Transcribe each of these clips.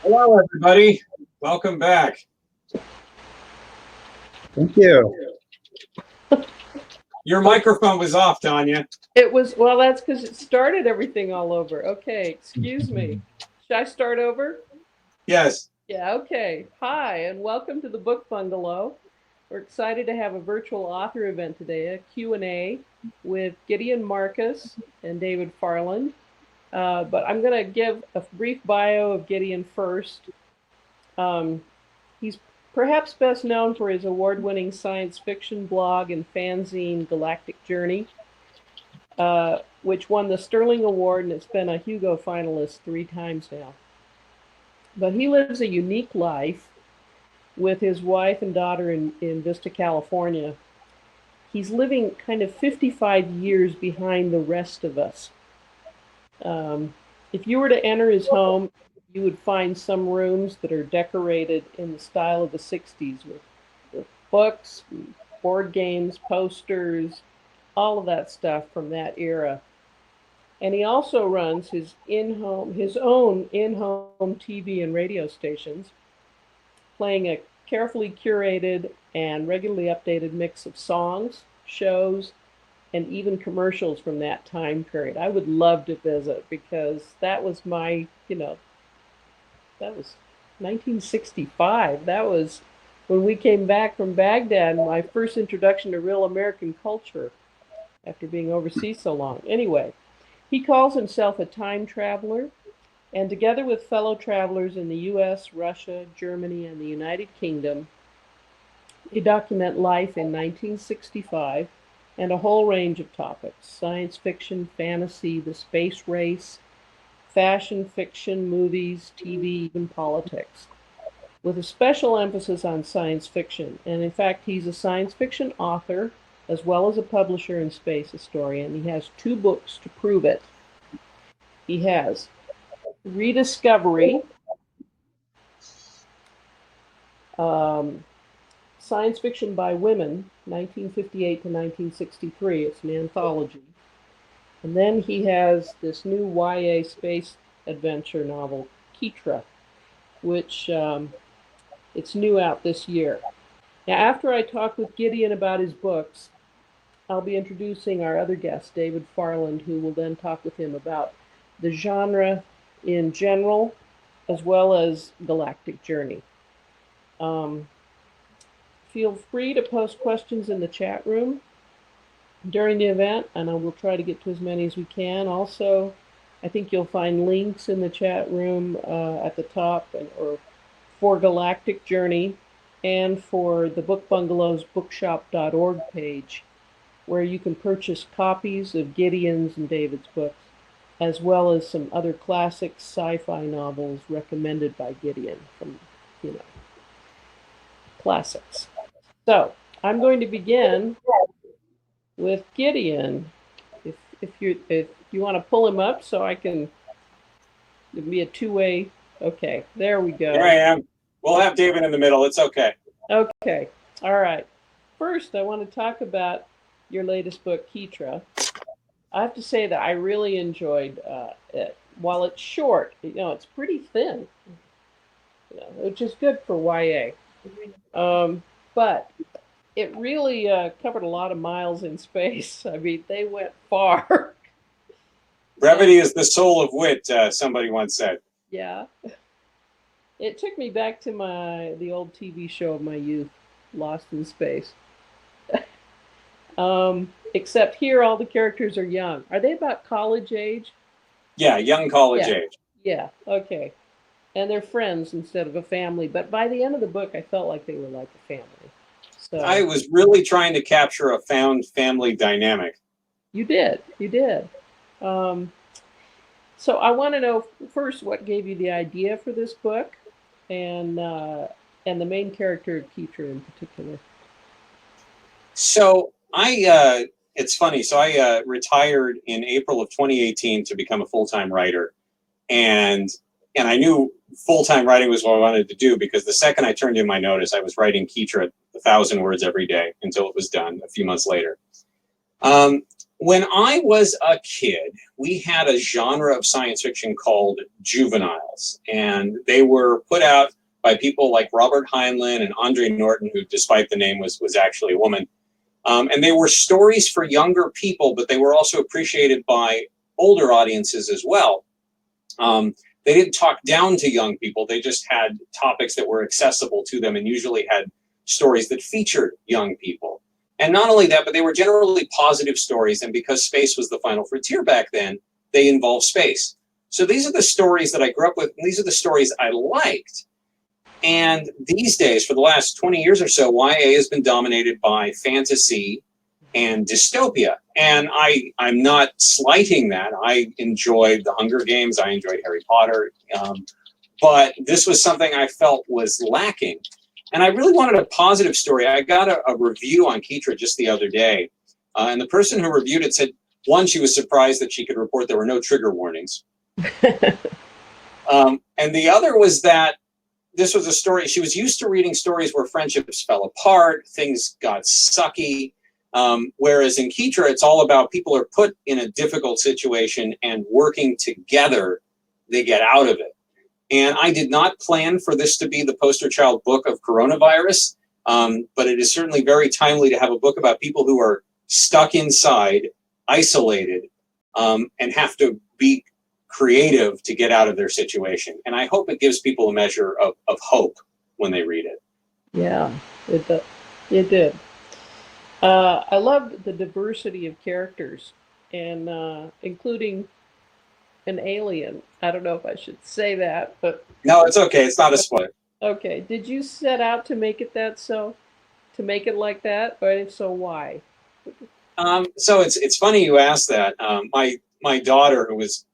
Hello, everybody. Welcome back. Thank you. Your microphone was off, Tanya. It was, well, that's because it started everything all over. Okay, excuse me. Should I start over? Yes. Yeah, okay. Hi, and welcome to the Book Bungalow. We're excited to have a virtual author event today, a Q&A with Gideon Marcus and David Farland. But I'm going to give a brief bio of Gideon first. He's perhaps best known for his award-winning science fiction blog and fanzine Galactic Journey, which won the Sterling Award, and it's been a Hugo finalist 3 times now. But he lives a unique life with his wife and daughter in Vista, California. He's living kind of 55 years behind the rest of us. If you were to enter his home, you would find some rooms that are decorated in the style of the 60s with books, board games, posters, all of that stuff from that era. And he also runs his own in-home TV and radio stations, playing a carefully curated and regularly updated mix of songs, shows, and even commercials from that time period. I would love to visit because that was my, that was 1965. That was when we came back from Baghdad, my first introduction to real American culture after being overseas so long. Anyway, he calls himself a time traveler, and together with fellow travelers in the US, Russia, Germany, and the United Kingdom, they document life in 1965 and a whole range of topics: science fiction, fantasy, the space race, fashion fiction, movies, TV, even politics, with a special emphasis on science fiction. And in fact, he's a science fiction author as well as a publisher and space historian. He has 2 books to prove it. He has Rediscovery, Science Fiction by Women, 1958 to 1963. It's an anthology. And then he has this new YA space adventure novel, Kitra, which it's new out this year. Now, after I talk with Gideon about his books, I'll be introducing our other guest, David Farland, who will then talk with him about the genre in general, as well as Galactic Journey. Feel free to post questions in the chat room during the event, and I will try to get to as many as we can. Also, I think you'll find links in the chat room at the top, or for Galactic Journey and for the Book Bungalow's bookshop.org page, where you can purchase copies of Gideon's and David's books, as well as some other classic sci-fi novels recommended by Gideon from, classics. So I'm going to begin with Gideon. If you want to pull him up so I can, it'd be a 2-way. Okay, there we go. Here I am. We'll have David in the middle. It's okay. Okay. All right. First, I want to talk about your latest book, Kitra. I have to say that I really enjoyed it. While it's short, it's pretty thin, which is good for YA. But it really covered a lot of miles in space. I mean, they went far. Brevity is the soul of wit, somebody once said. Yeah. It took me back to the old TV show of my youth, Lost in Space. Except here, all the characters are young. Are they about college age? Yeah, young college age. Yeah, okay. And they're friends instead of a family. But by the end of the book, I felt like they were like a family. So I was really trying to capture a found family dynamic. You did. So I want to know first what gave you the idea for this book, and the main character of Kitra in particular. So it's funny. So I retired in April of 2018 to become a full-time writer, and I knew full-time writing was what I wanted to do, because the second I turned in my notice, I was writing Kitra 1,000 words every day until it was done a few months later. When I was a kid, we had a genre of science fiction called juveniles, and they were put out by people like Robert Heinlein and Andre Norton, who, despite the name, was actually a woman. And they were stories for younger people, but they were also appreciated by older audiences as well. They didn't talk down to young people. They just had topics that were accessible to them and usually had stories that featured young people. And not only that, but they were generally positive stories. And because space was the final frontier back then, they involved space. So these are the stories that I grew up with, and these are the stories I liked. And these days, for the last 20 years or so, YA has been dominated by fantasy and dystopia. And I'm not slighting that. I enjoyed The Hunger Games. I enjoyed Harry Potter. But this was something I felt was lacking. And I really wanted a positive story. I got a review on Kitra just the other day. And the person who reviewed it said, one, she was surprised that she could report there were no trigger warnings. And the other was that this was a story, she was used to reading stories where friendships fell apart, things got sucky. Whereas in Kitra, it's all about people are put in a difficult situation and working together, they get out of it. And I did not plan for this to be the poster child book of coronavirus, but it is certainly very timely to have a book about people who are stuck inside, isolated, and have to be creative to get out of their situation. And I hope it gives people a measure of hope when they read it. Yeah, it did. I loved the diversity of characters, and including an alien. I don't know if I should say that, but no, it's okay. It's not a spoiler. Okay. Did you set out to make it to make it like that, or if so, why? So it's funny you asked that. My daughter, who was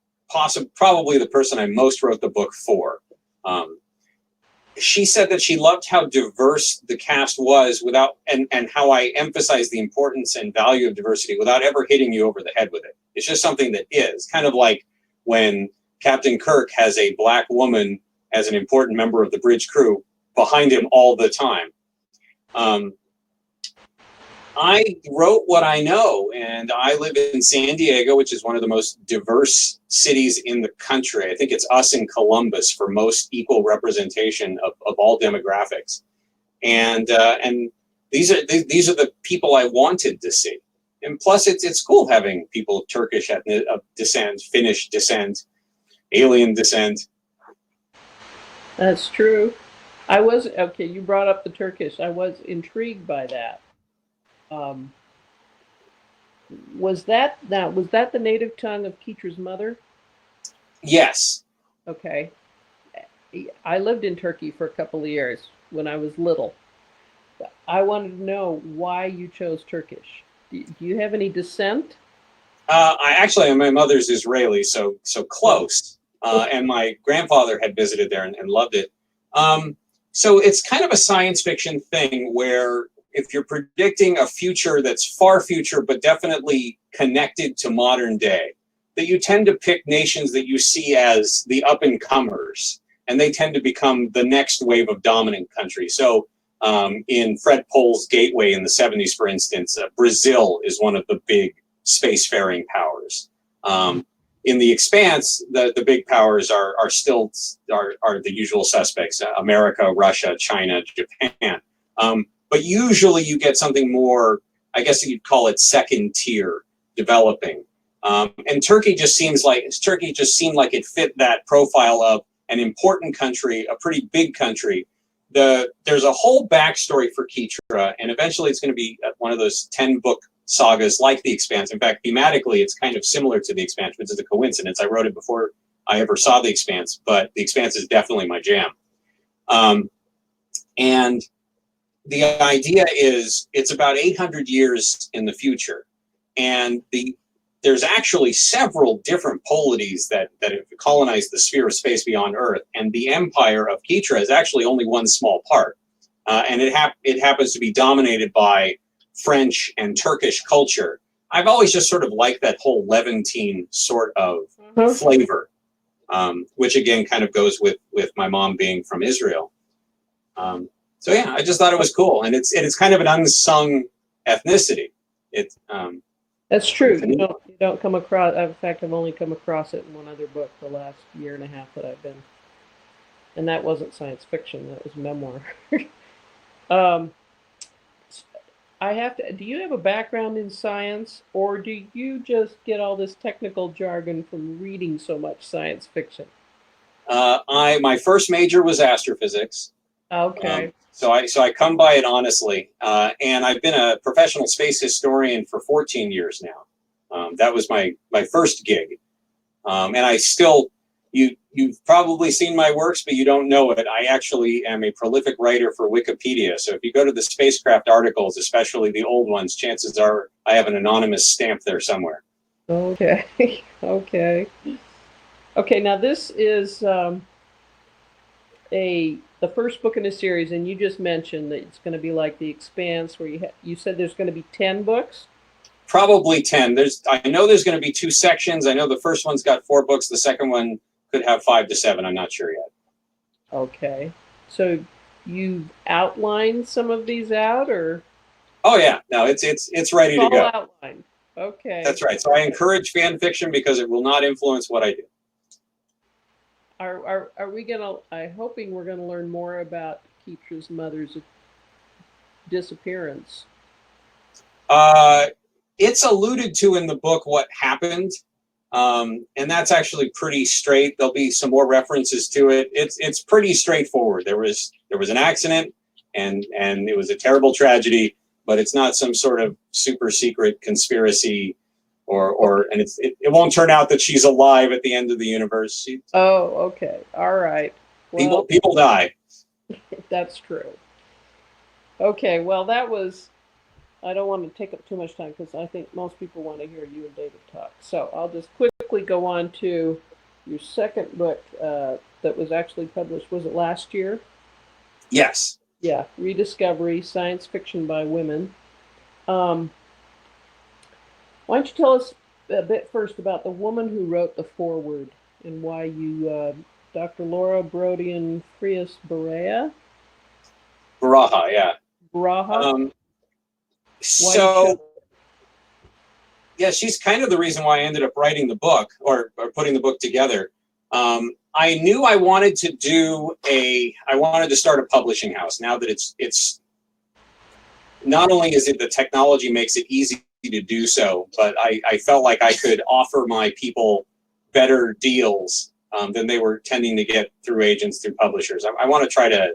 probably the person I most wrote the book for, she said that she loved how diverse the cast was and how I emphasized the importance and value of diversity without ever hitting you over the head with it. It's just something that is kind of like when Captain Kirk has a black woman as an important member of the bridge crew behind him all the time. I wrote what I know, and I live in San Diego, which is one of the most diverse cities in the country. I think it's us and Columbus for most equal representation of all demographics. And these are the people I wanted to see. And plus, it's cool having people of Turkish descent, Finnish descent, alien descent. That's true. Okay, you brought up the Turkish. I was intrigued by that. Was that the native tongue of Kitra's mother? Yes. Okay. I lived in Turkey for a couple of years when I was little. I wanted to know why you chose Turkish. Do you have any descent? My mother's Israeli, so close. And my grandfather had visited there and loved it. So it's kind of a science fiction thing where if you're predicting a future that's far future, but definitely connected to modern day, that you tend to pick nations that you see as the up-and-comers, and they tend to become the next wave of dominant countries. So in Fred Pohl's Gateway in the 70s, for instance, Brazil is one of the big spacefaring powers. In The Expanse, the big powers are the usual suspects: America, Russia, China, Japan. But usually you get something more, I guess you'd call it second tier developing. And Turkey just seemed like it fit that profile of an important country, a pretty big country. There's a whole backstory for Kitra, and eventually it's going to be one of those 10-book sagas like The Expanse. In fact, thematically, it's kind of similar to The Expanse, which is a coincidence. I wrote it before I ever saw The Expanse, but The Expanse is definitely my jam. And the idea is it's about 800 years in the future, and there's actually several different polities that have colonized the sphere of space beyond Earth, and the empire of Kitra is actually only one small part, and it happens to be dominated by French and Turkish culture. I've always just sort of liked that whole Levantine sort of flavor, which again kind of goes with my mom being from Israel. So yeah, I just thought it was cool, and it's kind of an unsung ethnicity. That's true. You don't come across. In fact, I've only come across it in one other book the last year and a half that I've been, and that wasn't science fiction. That was memoir. um, I have to. Do you have a background in science, or do you just get all this technical jargon from reading so much science fiction? My first major was astrophysics. Okay. So I come by it honestly, and I've been a professional space historian for 14 years now. That was my first gig, and I still you've probably seen my works, but you don't know it. I actually am a prolific writer for Wikipedia. So if you go to the spacecraft articles, especially the old ones, chances are I have an anonymous stamp there somewhere. Okay. Okay. Okay. Now this is the first book in a series, and you just mentioned that it's going to be like The Expanse, where you said there's going to be 10 books. Probably 10. I know there's going to be 2 sections. I know the first one's got 4 books. The second one could have 5 to 7. I'm not sure yet. Okay. So you've outlined some of these out, or? Oh yeah, no, it's ready to go. All outlined. Okay. That's right. So I encourage fan fiction because it will not influence what I do. Are we gonna? I'm hoping we're gonna learn more about Kitra's mother's disappearance. It's alluded to in the book what happened, and that's actually pretty straight. There'll be some more references to it. It's pretty straightforward. There was an accident, and it was a terrible tragedy, but it's not some sort of super secret conspiracy, and it won't turn out that she's alive at the end of the universe. Oh, okay, all right. Well, people die. That's true. Okay, well, that was. I don't want to take up too much time because I think most people want to hear you and David talk. So I'll just quickly go on to your second book that was actually published. Was it last year? Yes. Yeah, Rediscovery, Science Fiction by Women. Why don't you tell us a bit first about the woman who wrote the foreword and why you, Dr. Laura Brodian Frias Baraha? Baraha, yeah. Baraha? Yeah, she's kind of the reason why I ended up writing the book or putting the book together. I knew I wanted to start a publishing house. Now that it's not only is it the technology makes it easy to do so, but I felt like I could offer my people better deals than they were tending to get through agents, through publishers. I want to try to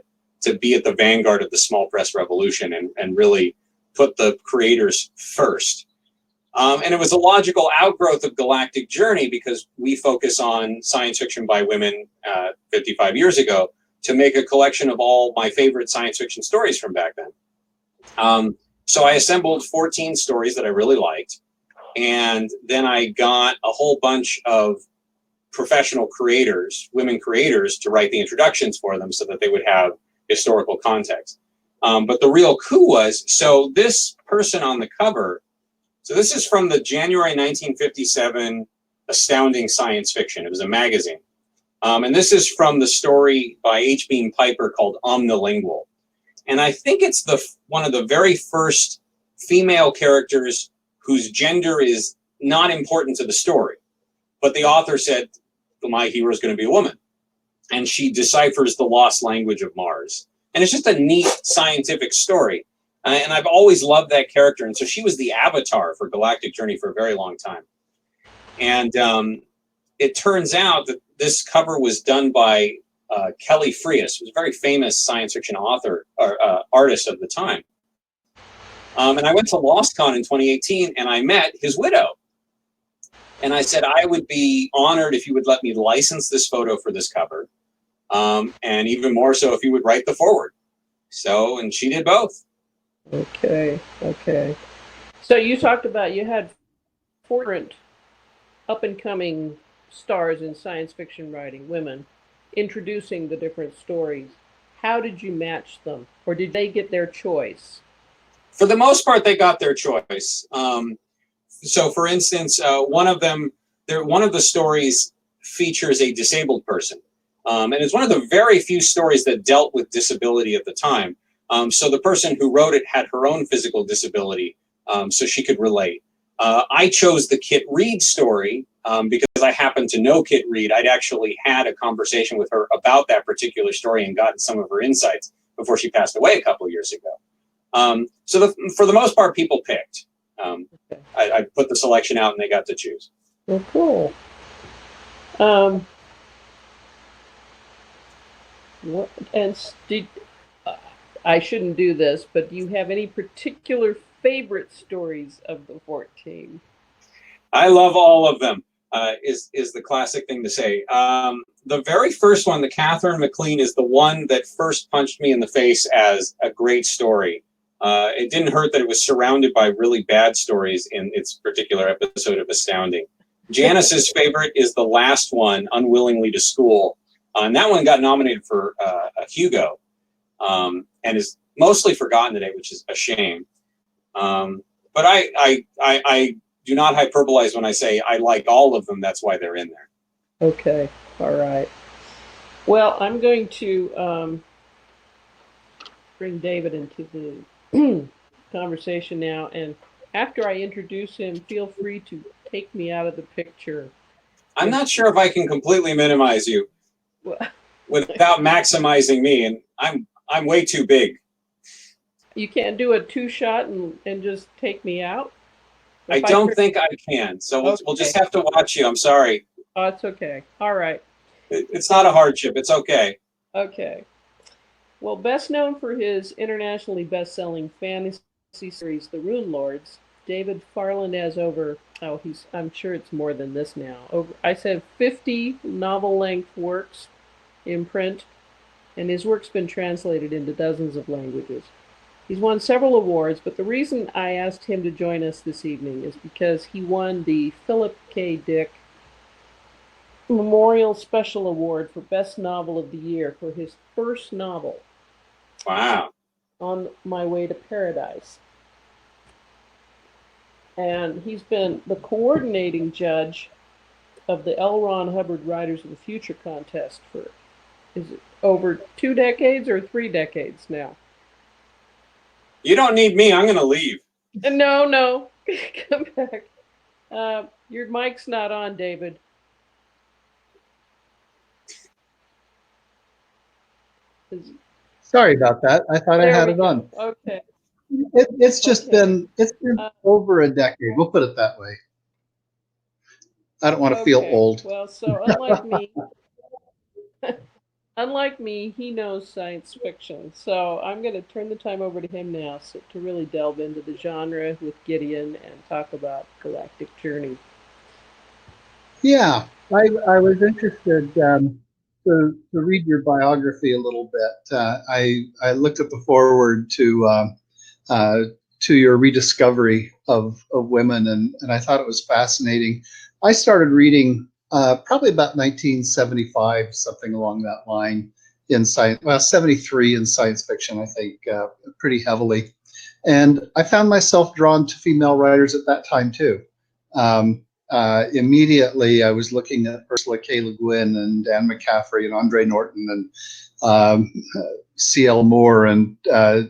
be at the vanguard of the small press revolution and really put the creators first. And it was a logical outgrowth of Galactic Journey because we focus on science fiction by women 55 years ago to make a collection of all my favorite science fiction stories from back then. So I assembled 14 stories that I really liked. And then I got a whole bunch of professional creators, women creators, to write the introductions for them so that they would have historical context. But the real coup was, so this person on the cover, so this is from the January 1957 Astounding Science Fiction. It was a magazine. And this is from the story by H. Beam Piper called Omnilingual. And I think it's one of the very first female characters whose gender is not important to the story. But the author said, my hero is going to be a woman. And she deciphers the lost language of Mars. And it's just a neat scientific story. And I've always loved that character. And so she was the avatar for Galactic Journey for a very long time. And it turns out that this cover was done by Kelly Frias, who was a very famous science fiction author or artist of the time. And I went to LostCon in 2018 and I met his widow. And I said, I would be honored if you would let me license this photo for this cover. And even more so if you would write the foreword. So, and she did both. Okay. So you talked about you had 4 different up-and-coming stars in science fiction writing, women, introducing the different stories. How did you match them? Or did they get their choice? For the most part, they got their choice. So for instance, one of the stories features a disabled person. And it's one of the very few stories that dealt with disability at the time. So the person who wrote it had her own physical disability, so she could relate. I chose the Kit Reed story because I happened to know Kit Reed. I'd actually had a conversation with her about that particular story and gotten some of her insights before she passed away a couple of years ago. For the most part, people picked. I put the selection out and they got to choose. Well, cool. I shouldn't do this, but do you have any particular favorite stories of the 14? I love all of them, is the classic thing to say. The very first one, the Catherine McLean, is the one that first punched me in the face as a great story. It didn't hurt that it was surrounded by really bad stories in its particular episode of Astounding. Janice's favorite is the last one, Unwillingly to School. And that one got nominated for a Hugo and is mostly forgotten today, which is a shame. But I do not hyperbolize when I say I like all of them. That's why they're in there. Okay. All right. Well, I'm going to bring David into the conversation now. And after I introduce him, feel free to take me out of the picture. I'm not sure if I can completely minimize you without maximizing me, and I'm way too big. You can't do a two-shot and just take me out? I don't think I can, so we'll just have to watch you. I'm sorry. Oh, it's okay. All right. It's not a hardship. It's okay. Okay. Well, best known for his internationally best-selling fantasy series, The Rune Lords, David Farland has I'm sure it's more than this now. I said 50 novel-length works in print, and his work's been translated into dozens of languages. He's won several awards, but the reason I asked him to join us this evening is because he won the Philip K. Dick Memorial Special Award for Best Novel of the Year for his first novel. Wow. On My Way to Paradise. And he's been the coordinating judge of the L. Ron Hubbard Writers of the Future contest for, is it over 2 decades or 3 decades now? You don't need me. I'm going to leave. No. Come back. Your mic's not on, David. Sorry about that. I thought I had it on. Okay. It's been over a decade. We'll put it that way. I don't want to feel old. Well, so unlike me, he knows science fiction. So I'm going to turn the time over to him now to really delve into the genre with Gideon and talk about Galactic Journey. Yeah, I was interested to read your biography a little bit. I looked at the foreword to your rediscovery of women, and I thought it was fascinating. I started reading probably about 1975, something along that line, in science. Well, 73 in science fiction, I think, pretty heavily. And I found myself drawn to female writers at that time too. Immediately, I was looking at Ursula K. Le Guin and Anne McCaffrey and Andre Norton and C.L. Moore and a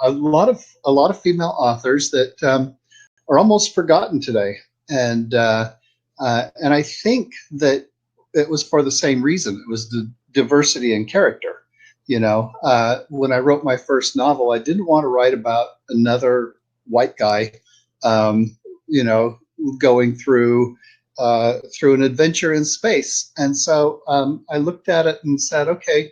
lot of female authors that are almost forgotten today. And I think that it was for the same reason. It was the diversity in character. When I wrote my first novel, I didn't want to write about another white guy, going through an adventure in space. And so I looked at it and said, okay,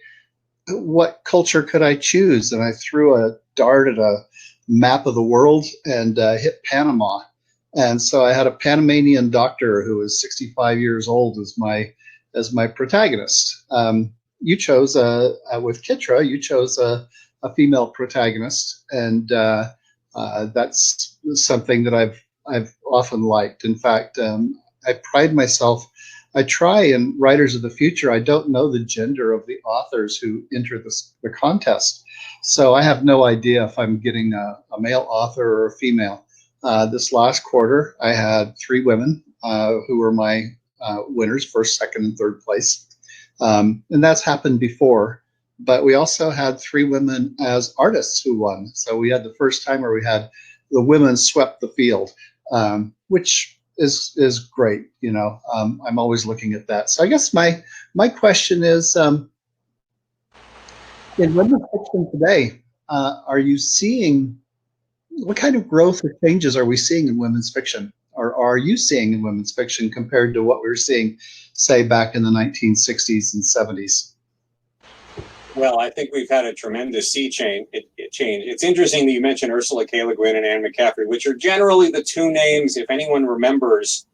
what culture could I choose? And I threw a dart at a map of the world and hit Panama. And so I had a Panamanian doctor who was 65 years old as my protagonist. You chose with Kitra, you chose a female protagonist, and that's something that I've often liked. In fact, I pride myself. I try in Writers of the Future. I don't know the gender of the authors who enter the contest, so I have no idea if I'm getting a male author or a female. This last quarter, I had 3 women who were my winners, first, second, and third place. And that's happened before. But we also had 3 women as artists who won. So we had the first time where we had the women swept the field. which is great. You know, I'm always looking at that. So I guess my question is, in women's fiction today, are you seeing what kind of growth or changes are we seeing in women's fiction, or are you seeing in women's fiction compared to what we were seeing, say, back in the 1960s and 70s? Well, I think we've had a tremendous change. It's interesting that you mentioned Ursula K. Le Guin and Anne McCaffrey, which are generally the two names, if anyone remembers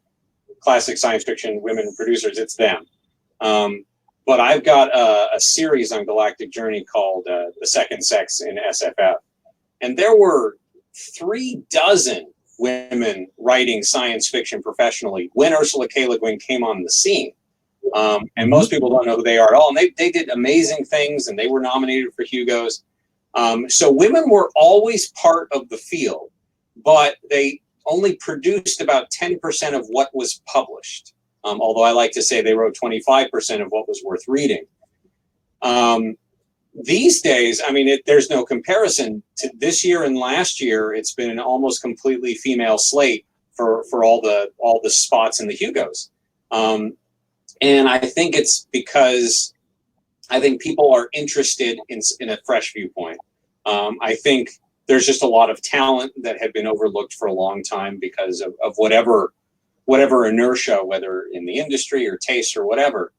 classic science fiction women producers, it's them. But I've got a series on Galactic Journey called The Second Sex in SFF. And there were 36 women writing science fiction professionally when Ursula K. Le Guin came on the scene. And most people don't know who they are at all. And they did amazing things, and they were nominated for Hugos. So women were always part of the field, but they only produced about 10% of what was published. Although I like to say they wrote 25% of what was worth reading. These days, I mean, there's no comparison to this year and last year. It's been an almost completely female slate for all the spots in the Hugos. And I think it's because I think people are interested in a fresh viewpoint. I think there's just a lot of talent that had been overlooked for a long time because of whatever inertia, whether in the industry or taste or whatever.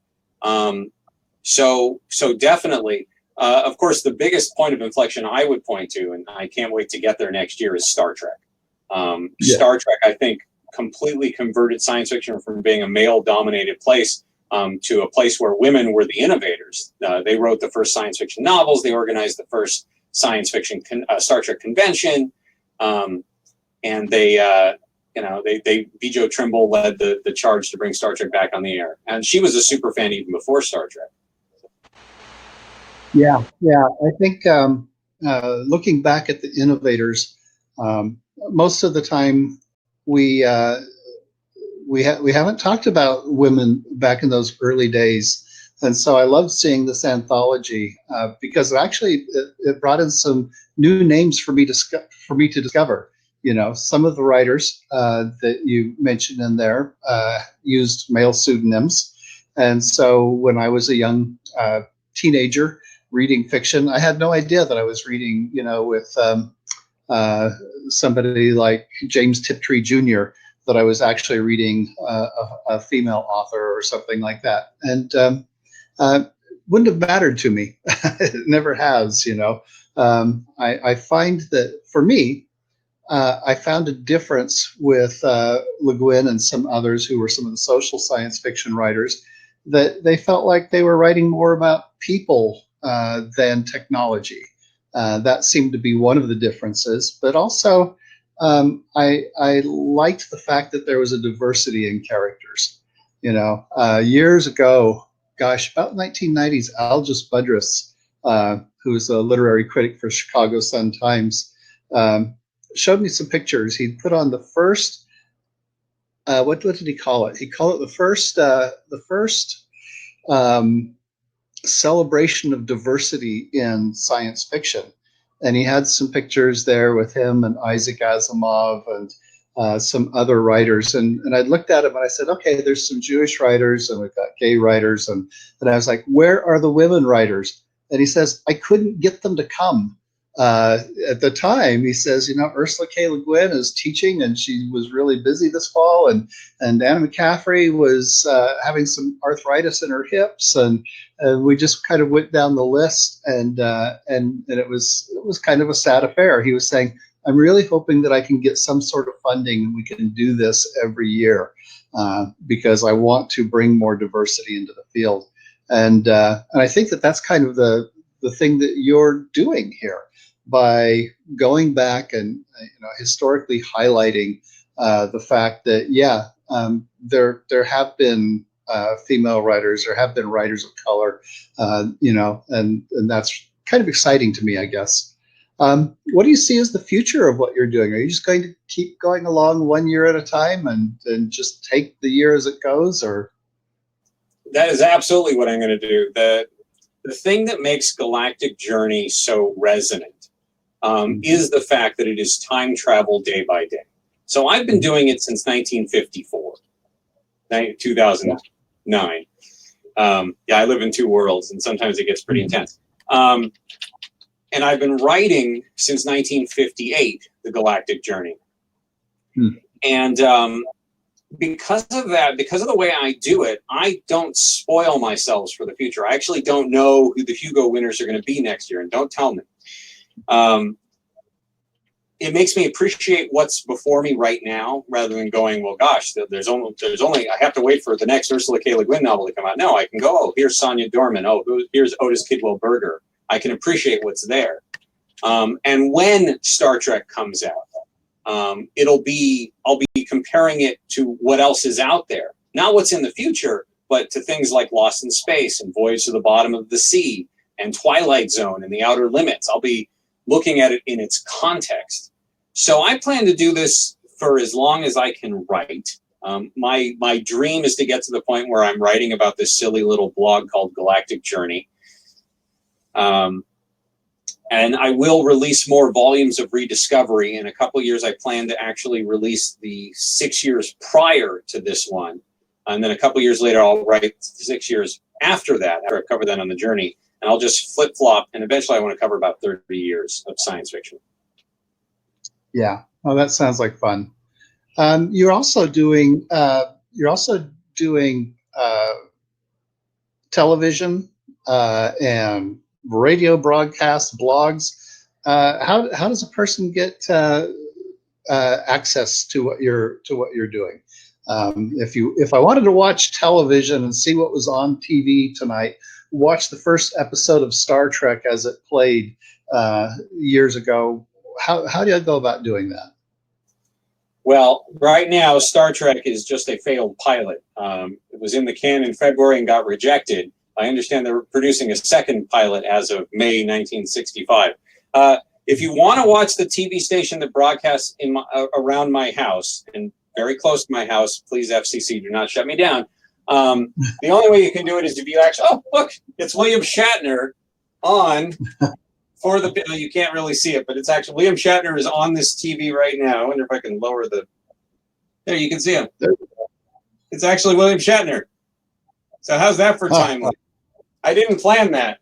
So definitely, of course, the biggest point of inflection I would point to, and I can't wait to get there next year, is Star Trek. Star Trek, I think, completely converted science fiction from being a male-dominated place to a place where women were the innovators. They wrote the first science fiction novels. They organized the first science fiction Star Trek convention, and they Bijo Trimble led the charge to bring Star Trek back on the air, and she was a super fan even before Star Trek. Yeah. I think looking back at the innovators, most of the time we haven't talked about women back in those early days, and so I love seeing this anthology because actually it brought in some new names for me to discover. You know, some of the writers that you mentioned in there used male pseudonyms, and so when I was a young teenager reading fiction, I had no idea that I was reading, you know, with somebody like James Tiptree Jr., that I was actually reading a female author or something like that. And wouldn't have mattered to me. It never has, you know. I find that for me, I found a difference with Le Guin and some others who were some of the social science fiction writers, that they felt like they were writing more about people than technology. That seemed to be one of the differences, but also I liked the fact that there was a diversity in characters. You know, years ago, gosh, about 1990s, Algis Budrys, who was a literary critic for Chicago Sun-Times, showed me some pictures. He put on the first, what did he call it? He called it the first celebration of diversity in science fiction. And he had some pictures there with him and Isaac Asimov and some other writers. And I looked at him and I said, okay, there's some Jewish writers and we've got gay writers. And I was like, where are the women writers? And he says, I couldn't get them to come. At the time, he says, you know, Ursula K. Le Guin is teaching and she was really busy this fall. And Anna McCaffrey was having some arthritis in her hips. And we just kind of went down the list, and it was kind of a sad affair. He was saying, I'm really hoping that I can get some sort of funding and we can do this every year because I want to bring more diversity into the field. And I think that that's kind of the thing that you're doing here by going back and historically highlighting the fact that there have been female writers, there have been writers of color, and that's kind of exciting to me, I guess. What do you see as the future of what you're doing? Are you just going to keep going along 1 year at a time and just take the year as it goes, or? That is absolutely what I'm going to do. The thing that makes Galactic Journey so resonant is the fact that it is time travel day by day. So I've been doing it since 1954, 2009. Yeah, I live in two worlds, and sometimes it gets pretty intense. And I've been writing since 1958, the Galactic Journey. And because of that, because of the way I do it, I don't spoil myself for the future. I actually don't know who the Hugo winners are going to be next year, and don't tell me. It makes me appreciate what's before me right now, rather than going, well, gosh, there's only I have to wait for the next Ursula K. Le Guin novel to come out. No, I can go, oh, here's Sonia Dorman. Oh, here's Otis Kidwell Berger. I can appreciate what's there. And when Star Trek comes out, I'll be comparing it to what else is out there. Not what's in the future, but to things like Lost in Space and Voyage to the Bottom of the Sea and Twilight Zone and The Outer Limits. I'll be looking at it in its context. So I plan to do this for as long as I can write. My dream is to get to the point where I'm writing about this silly little blog called Galactic Journey. And I will release more volumes of Rediscovery. In a couple of years, I plan to actually release the 6 years prior to this one. And then a couple of years later, I'll write 6 years after that, after I cover that on the journey. And I'll just flip-flop. And eventually, I want to cover about 30 years of science fiction. Yeah. Oh, that sounds like fun. You're also doing television and radio broadcasts, blogs. How does a person get access to what you're doing? If I wanted to watch television and see what was on TV tonight, watch the first episode of Star Trek as it played years ago, how do I go about doing that? Well, right now, Star Trek is just a failed pilot. It was in the can in February and got rejected. I understand they're producing a second pilot as of May 1965. If you want to watch the TV station that broadcasts around my house and very close to my house, please, FCC, do not shut me down. The only way you can do it is if you actually, oh, look, it's William Shatner on for the, you can't really see it, but it's actually, William Shatner is on this TV right now. I wonder if I can lower the, there, you can see him. It's actually William Shatner. So how's that for timely? I didn't plan that.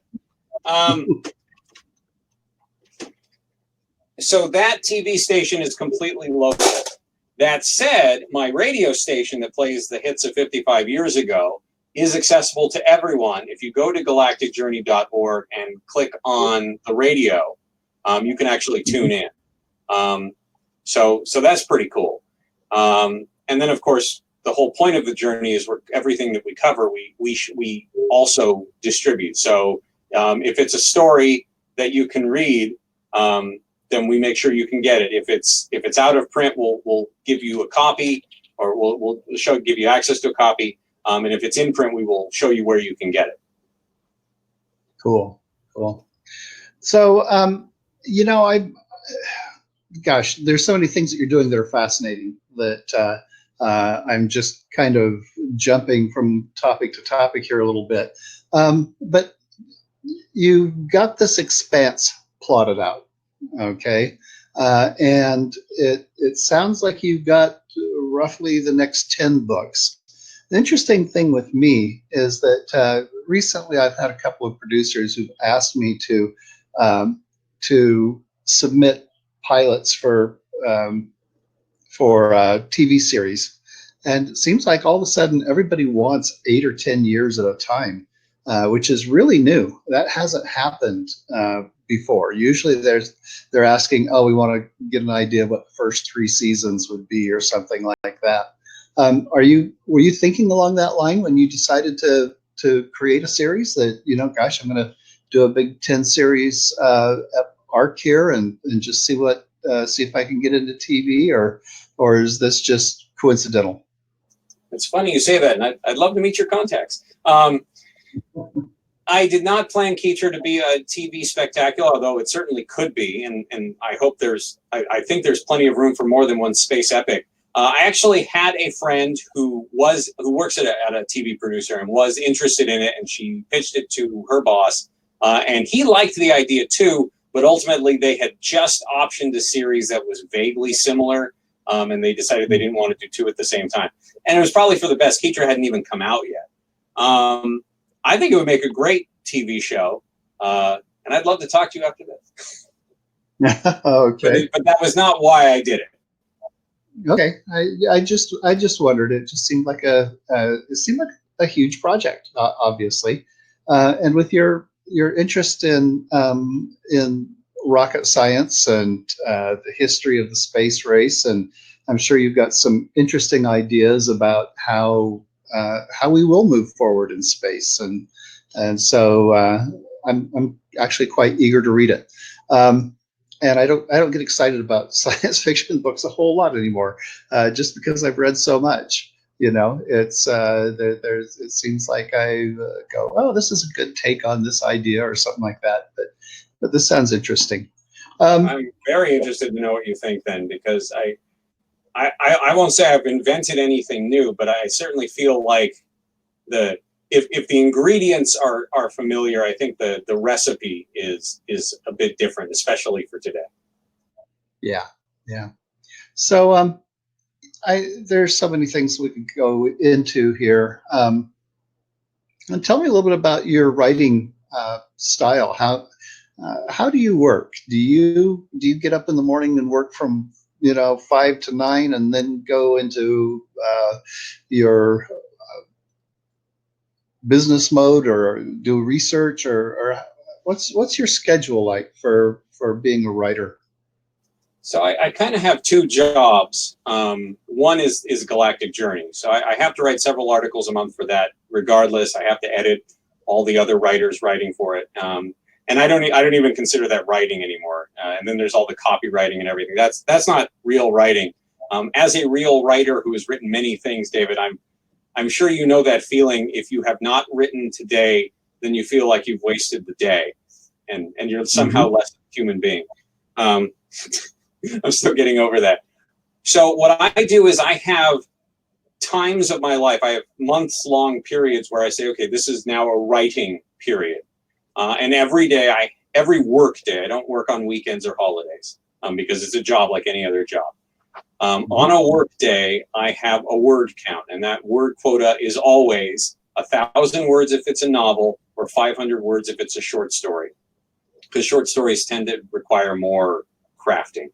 So that TV station is completely local. That said, my radio station that plays the hits of 55 years ago is accessible to everyone. If you go to galacticjourney.org and click on the radio, you can actually tune in. So that's pretty cool. And then, of course, the whole point of the journey is everything that we cover, we also distribute. So if it's a story that you can read, then we make sure you can get it. If it's out of print, we'll give you a copy, or we'll give you access to a copy. And if it's in print, we will show you where you can get it. Cool. So, gosh, there's so many things that you're doing that are fascinating that I'm just kind of jumping from topic to topic here a little bit. But you got this expanse plotted out. Okay. And it sounds like you've got roughly the next 10 books. The interesting thing with me is that recently I've had a couple of producers who've asked me to submit pilots for TV series. And it seems like all of a sudden everybody wants 8 or 10 years at a time, which is really new. That hasn't happened before. Usually they're asking, oh, we want to get an idea of what the first 3 seasons would be or something like that. Were you thinking along that line when you decided to create a series that, gosh, I'm going to do a big 10 series arc here and just see if I can get into TV, or is this just coincidental? It's funny you say that, and I'd love to meet your contacts. I did not plan Kitra to be a TV spectacular, although it certainly could be, and I hope I think there's plenty of room for more than one space epic. I actually had a friend who works at a TV producer and was interested in it, and she pitched it to her boss, and he liked the idea too, but ultimately they had just optioned a series that was vaguely similar, and they decided they didn't want to do two at the same time. And it was probably for the best. Kitra hadn't even come out yet. I think it would make a great TV show, and I'd love to talk to you after this. Okay. But that was not why I did it. Okay. I just wondered. It just seemed like a huge project, obviously, and with your interest in rocket science and the history of the space race, and I'm sure you've got some interesting ideas about how we will move forward in space, and so I'm actually quite eager to read it. And I don't get excited about science fiction books a whole lot anymore, just because I've read so much. It's it seems like I go, oh, this is a good take on this idea or something like that. But this sounds interesting. I'm very interested to know what you think then, because I won't say I've invented anything new, but I certainly feel like if the ingredients are familiar, I think the recipe is a bit different, especially for today. Yeah. So there's so many things we could go into here. And tell me a little bit about your writing style. How do you work? Do you get up in the morning and work from 5 to 9, and then go into your business mode, or do research, or what's your schedule like for being a writer? So I kind of have two jobs. One is Galactic Journey. So I have to write several articles a month for that. Regardless, I have to edit all the other writers writing for it. And I don't even consider that writing anymore. And then there's all the copywriting and everything. That's not real writing. As a real writer who has written many things, David, I'm sure you know that feeling. If you have not written today, then you feel like you've wasted the day, and you're somehow less a human being. I'm still getting over that. So what I do is I have times of my life. I have months-long periods where I say, okay, this is now a writing period. And every work day, I don't work on weekends or holidays because it's a job like any other job. On a work day, I have a word count, and that word quota is always 1,000 words if it's a novel, or 500 words if it's a short story, because short stories tend to require more crafting.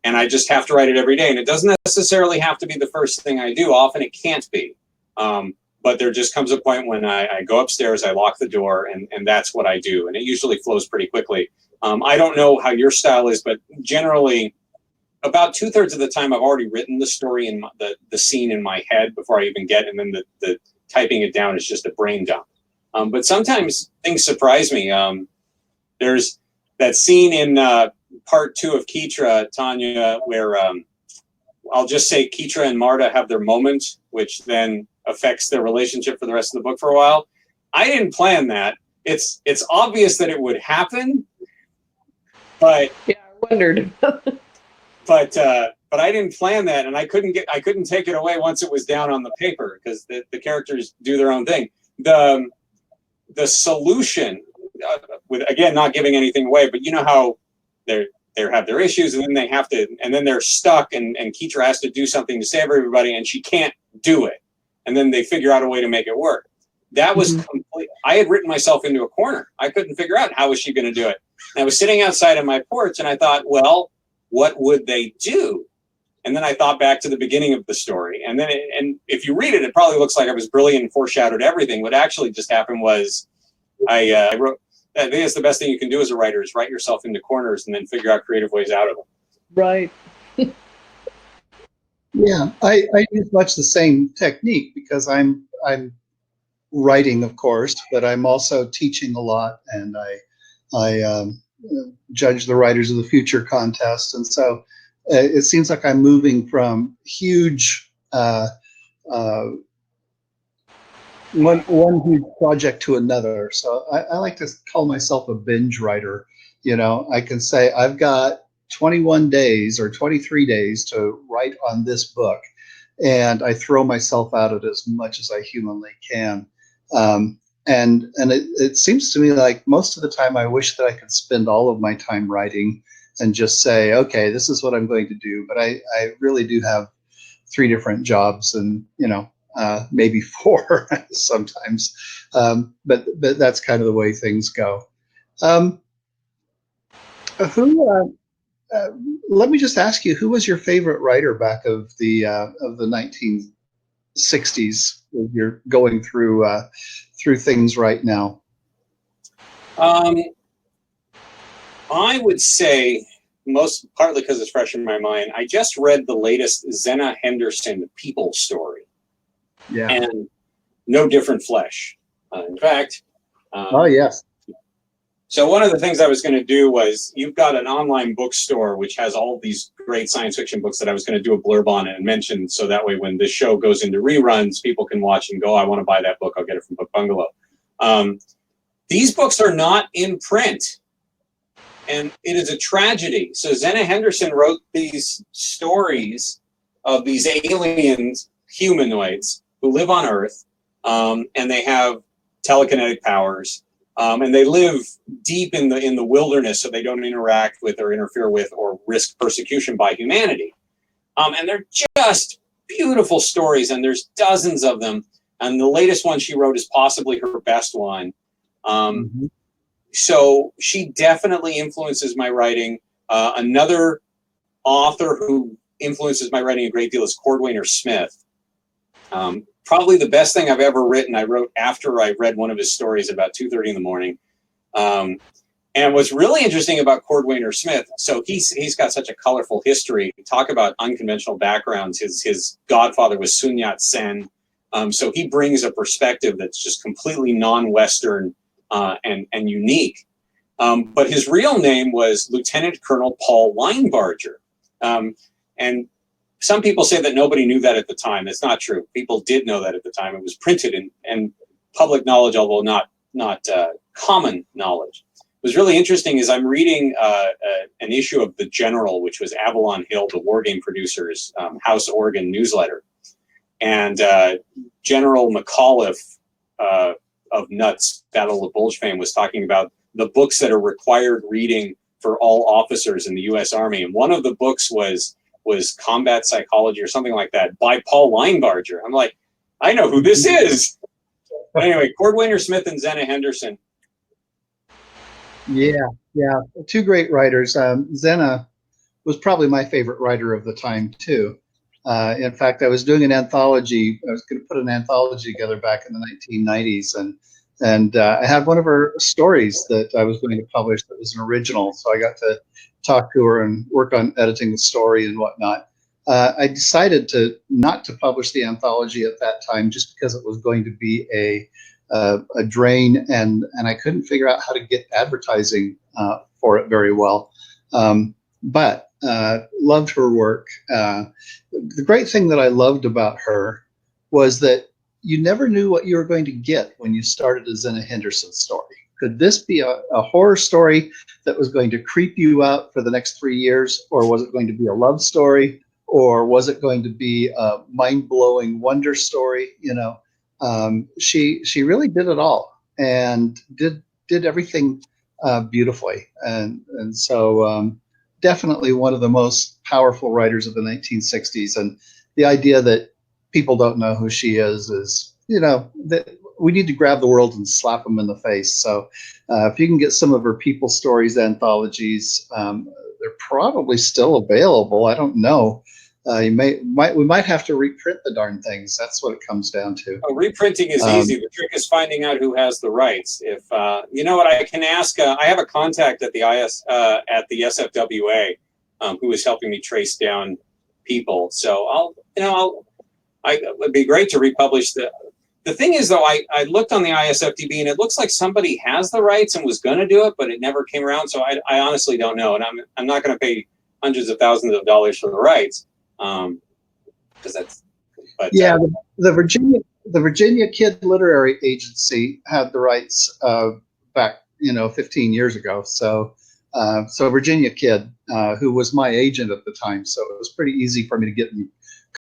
And I just have to write it every day, and it doesn't necessarily have to be the first thing I do. Often it can't be. But there just comes a point when I go upstairs, I lock the door, and that's what I do. And it usually flows pretty quickly. I don't know how your style is, but generally, about 2/3 of the time, I've already written the story and the scene in my head before I even get, and then the typing it down is just a brain dump. But sometimes things surprise me. There's that scene in part 2 of Kitra, Tanya, where I'll just say Kitra and Marta have their moment, which then affects their relationship for the rest of the book for a while. I didn't plan that. It's obvious that it would happen, but yeah, I wondered. but I didn't plan that, and I couldn't take it away once it was down on the paper, because the characters do their own thing. The solution, with again not giving anything away, but you know how they have their issues, and then they have to, and then they're stuck, and Kitra has to do something to save everybody, and she can't do it, and then they figure out a way to make it work. That was complete. I had written myself into a corner. I couldn't figure out how was she going to do it. And I was sitting outside on my porch, and I thought, well, what would they do? And then I thought back to the beginning of the story, and then and if you read it, it probably looks like I was brilliant and foreshadowed everything. What actually just happened was I wrote. I think it's the best thing you can do as a writer is write yourself into corners and then figure out creative ways out of them. Right. Yeah, I use much the same technique, because I'm writing, of course, but I'm also teaching a lot, and I judge the Writers of the Future contest, and so it seems like I'm moving from huge one huge project to another. So I like to call myself a binge writer. I can say I've got 21 days or 23 days to write on this book, and I throw myself at it as much as I humanly can. And it seems to me like most of the time I wish that I could spend all of my time writing, and just say, okay, this is what I'm going to do. But I really do have 3 different jobs, and maybe 4 sometimes. But that's kind of the way things go. Who? Let me just ask you, who was your favorite writer back of the 1960s? You're going through things right now. I would say, partly because it's fresh in my mind, I just read the latest Zena Henderson People story. Yeah. And no different flesh. In fact. Oh, yes. So one of the things I was going to do was, you've got an online bookstore which has all these great science fiction books that I was going to do a blurb on and mention, so that way when this show goes into reruns, people can watch and go, I want to buy that book. I'll get it from Book Bungalow. These books are not in print, and it is a tragedy. So Zena Henderson wrote these stories of these aliens, humanoids, who live on Earth, and they have telekinetic powers. And they live deep in the wilderness, so they don't interact with or interfere with or risk persecution by humanity. And they're just beautiful stories, and there's dozens of them. And the latest one she wrote is possibly her best one. So she definitely influences my writing. Another author who influences my writing a great deal is Cordwainer Smith. Probably the best thing I've ever written, I wrote after I read one of his stories about 2:30 in the morning. And what's really interesting about Cordwainer Smith, so he's got such a colorful history. Talk about unconventional backgrounds. His godfather was Sun Yat-sen. So he brings a perspective that's just completely non-Western and unique. But his real name was Lieutenant Colonel Paul Linebarger. And some people say that nobody knew that at the time. That's not true. People did know that at the time. It was printed and public knowledge, although not common knowledge. What was really interesting is I'm reading an issue of The General, which was Avalon Hill, the war game producers' House Oregon newsletter. And General McAuliffe of Nuts, Battle of Bulge fame, was talking about the books that are required reading for all officers in the U.S. Army. And one of the books was Combat Psychology or something like that by Paul Linebarger. I'm like, I know who this is. But anyway, Cordwainer Smith and Zena Henderson. Yeah, 2 great writers. Zena was probably my favorite writer of the time too. In fact, I was doing an anthology. I was going to put an anthology together back in the 1990s, and I had one of her stories that I was going to publish that was an original. So I got to talk to her and work on editing the story and whatnot. I decided not to publish the anthology at that time, just because it was going to be a drain, and I couldn't figure out how to get advertising for it very well. But loved her work. The great thing that I loved about her was that you never knew what you were going to get when you started a Zena Henderson story. Could this be a horror story that was going to creep you out for the next 3 years, or was it going to be a love story, or was it going to be a mind-blowing wonder story? She really did it all, and did everything beautifully, and so definitely one of the most powerful writers of the 1960s. And the idea that people don't know who she is that we need to grab the world and slap them in the face. So if you can get some of her People Stories anthologies, they're probably still available. I don't know. We might have to reprint the darn things. That's what it comes down to. Oh, reprinting is easy. The trick is finding out who has the rights. If you know what, I can ask. I have a contact at the SFWA who is helping me trace down people. So it would be great to republish the. The thing is, though, I looked on the ISFDB, and it looks like somebody has the rights and was going to do it, but it never came around. So I honestly don't know, and I'm not going to pay hundreds of thousands of dollars for the rights, because that's. But, yeah, the Virginia Kid Literary Agency had the rights back 15 years ago. So Virginia Kid, who was my agent at the time, so it was pretty easy for me to get in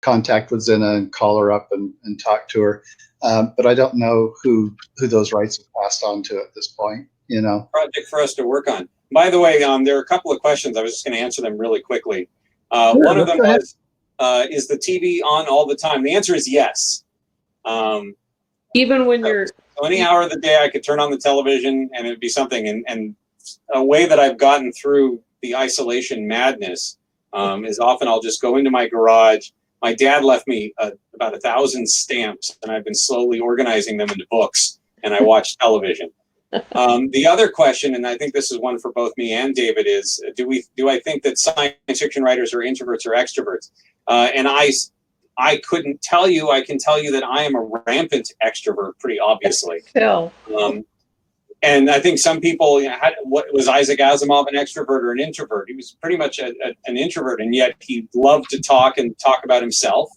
contact with Zena and call her up and talk to her. But I don't know who those rights have passed on to at this point. Project for us to work on. By the way, there are a couple of questions. I was just going to answer them really quickly. Sure, One of them go ahead. was, is the TV on all the time? The answer is yes. Even when you're So any hour of the day, I could turn on the television and it'd be something. And a way that I've gotten through the isolation madness is often I'll just go into my garage. My dad left me about 1,000 stamps, and I've been slowly organizing them into books, and I watch television. The other question, and I think this is one for both me and David, is do I think that science fiction writers are introverts or extroverts? And I couldn't tell you. I can tell you that I am a rampant extrovert, pretty obviously. still. And I think some people, what was Isaac Asimov, an extrovert or an introvert? He was pretty much an introvert, and yet he loved to talk about himself.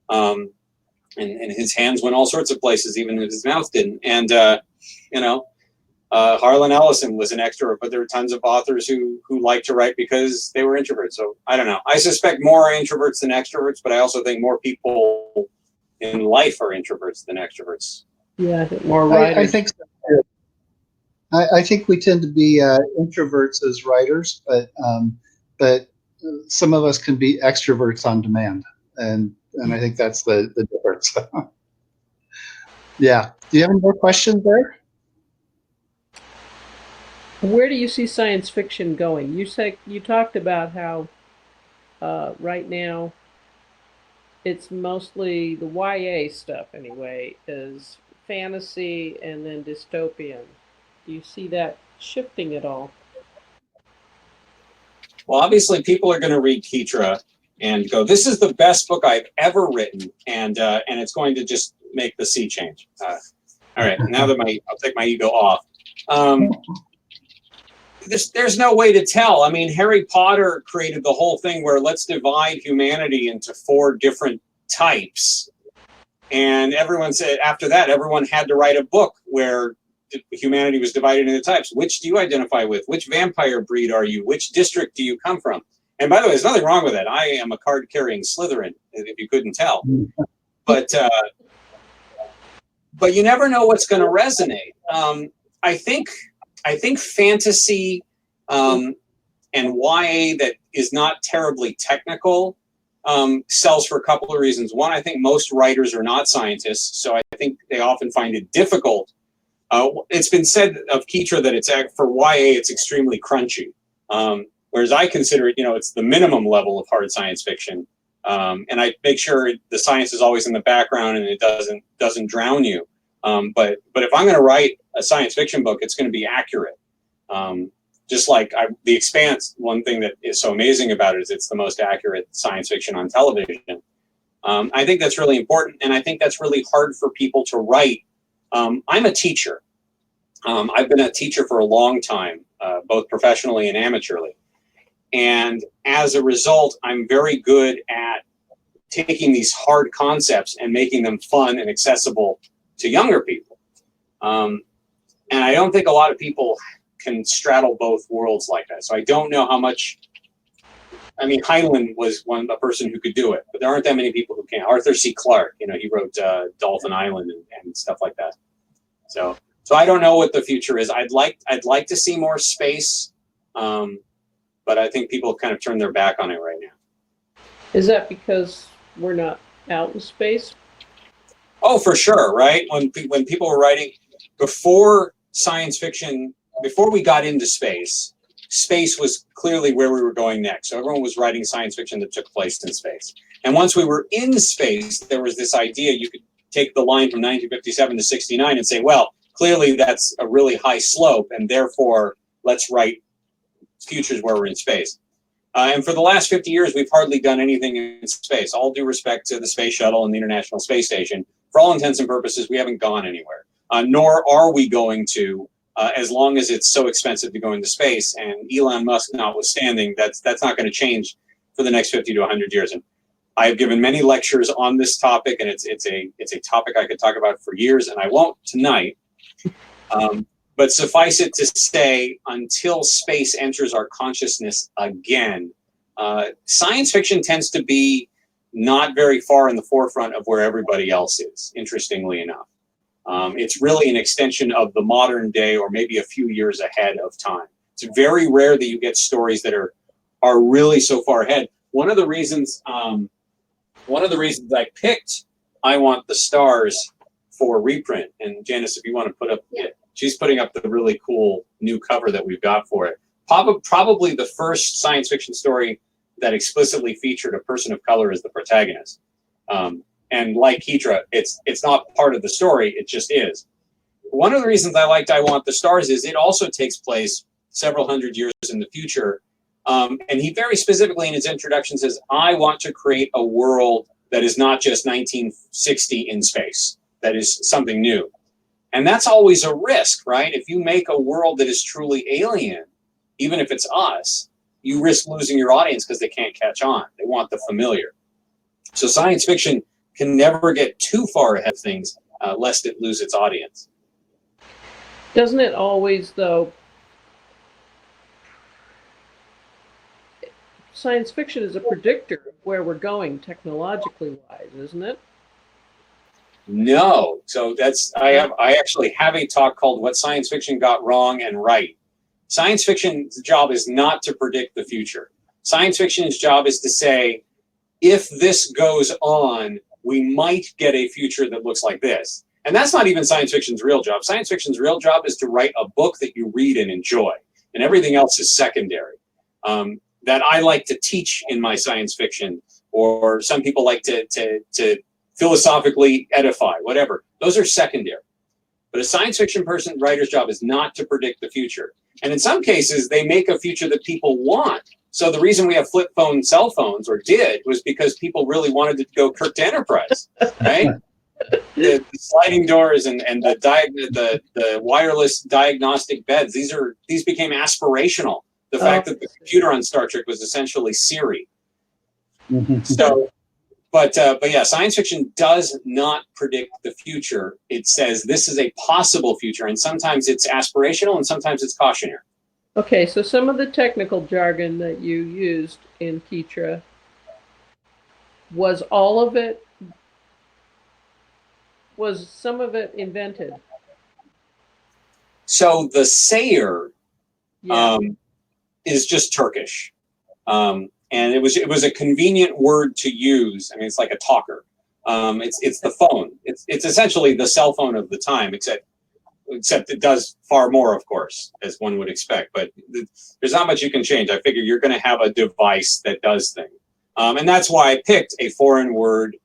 And his hands went all sorts of places, even if his mouth didn't. And Harlan Ellison was an extrovert, but there are tons of authors who like to write because they were introverts. So I don't know. I suspect more introverts than extroverts, but I also think more people in life are introverts than extroverts. Yeah, I think more writers. I think so too. I think we tend to be introverts as writers, but some of us can be extroverts on demand, and I think that's the difference. Yeah. Do you have any more questions there? Where do you see science fiction going? You talked about how right now it's mostly the YA stuff anyway, is fantasy and then dystopian. Do you see that shifting at all? Well, obviously, people are going to read Kitra and go, "This is the best book I've ever written," and it's going to just make the sea change. All right, now that I'll take my ego off. There's no way to tell. I mean, Harry Potter created the whole thing where let's divide humanity into 4 different types, and everyone said after that, everyone had to write a book where humanity was divided into types. Which do you identify with? Which vampire breed are you? Which district do you come from? And by the way, there's nothing wrong with that. I am a card-carrying Slytherin, if you couldn't tell. But you never know what's going to resonate. I think fantasy and YA that is not terribly technical sells for a couple of reasons. One, I think most writers are not scientists, so I think they often find it difficult. It's been said of Kitra that for YA it's extremely crunchy, whereas I consider it, it's the minimum level of hard science fiction, and I make sure the science is always in the background and it doesn't drown you. But if I'm going to write a science fiction book, it's going to be accurate. Just like The Expanse, one thing that is so amazing about it is it's the most accurate science fiction on television. I think that's really important, and I think that's really hard for people to write. I'm a teacher. I've been a teacher for a long time, both professionally and amateurly. And as a result, I'm very good at taking these hard concepts and making them fun and accessible to younger people. And I don't think a lot of people can straddle both worlds like that. So I don't know how much. I mean, Heinlein was a person who could do it, but there aren't that many people who can. Arthur C. Clarke, he wrote Dolphin Island and stuff like that. So I don't know what the future is. I'd like to see more space, but I think people kind of turn their back on it right now. Is that because we're not out in space? Oh, for sure, right? When people were writing before science fiction, before we got into space was clearly where we were going next. So everyone was writing science fiction that took place in space. And once we were in space, there was this idea you could take the line from 1957 to 69 and say, well, clearly that's a really high slope, and therefore let's write futures where we're in space. And for the last 50 years, we've hardly done anything in space. All due respect to the space shuttle and the International Space Station, for all intents and purposes, we haven't gone anywhere. Nor are we going to, as long as it's so expensive to go into space. And Elon Musk notwithstanding, that's not going to change for the next 50 to 100 years. And I have given many lectures on this topic, and it's a topic I could talk about for years, and I won't tonight. But suffice it to say, until space enters our consciousness again, science fiction tends to be not very far in the forefront of where everybody else is, interestingly enough. It's really an extension of the modern day, or maybe a few years ahead of time. It's very rare that you get stories that are really so far ahead. One of the reasons I picked I Want the Stars for reprint, and Janice, if you want to put up, she's putting up the really cool new cover that we've got for it. Probably the first science fiction story that explicitly featured a person of color as the protagonist. And like Kitra, it's not part of the story, it just is. One of the reasons I liked I Want the Stars is it also takes place several hundred years in the future. And he very specifically in his introduction says, I want to create a world that is not just 1960 in space, that is something new. And that's always a risk, right? If you make a world that is truly alien, even if it's us, you risk losing your audience because they can't catch on. They want the familiar. So science fiction can never get too far ahead of things, lest it lose its audience. Doesn't it always, though? Science fiction is a predictor of where we're going technologically wise, isn't it? No. So I actually have a talk called What Science Fiction Got Wrong and Right. Science fiction's job is not to predict the future. Science fiction's job is to say, if this goes on, we might get a future that looks like this. And that's not even science fiction's real job. Science fiction's real job is to write a book that you read and enjoy. And everything else is secondary. That I like to teach in my science fiction, or some people like to philosophically edify, whatever. Those are secondary. But a science fiction writer's job is not to predict the future. And in some cases, they make a future that people want. So the reason we have flip phone cell phones, or did, was because people really wanted to go Kirk to Enterprise, right? The sliding doors and the wireless diagnostic beds, these became aspirational. The fact that the computer on Star Trek was essentially Siri. So, but yeah, science fiction does not predict the future. It says this is a possible future, and sometimes it's aspirational, and sometimes it's cautionary. Okay, so some of the technical jargon that you used in Kitra, was some of it invented? So the sayer is just Turkish. And it was a convenient word to use. I mean, it's like a talker. It's the phone. It's essentially the cell phone of the time, except it does far more, of course, as one would expect. But there's not much you can change. I figure you're going to have a device that does things. And that's why I picked a foreign word,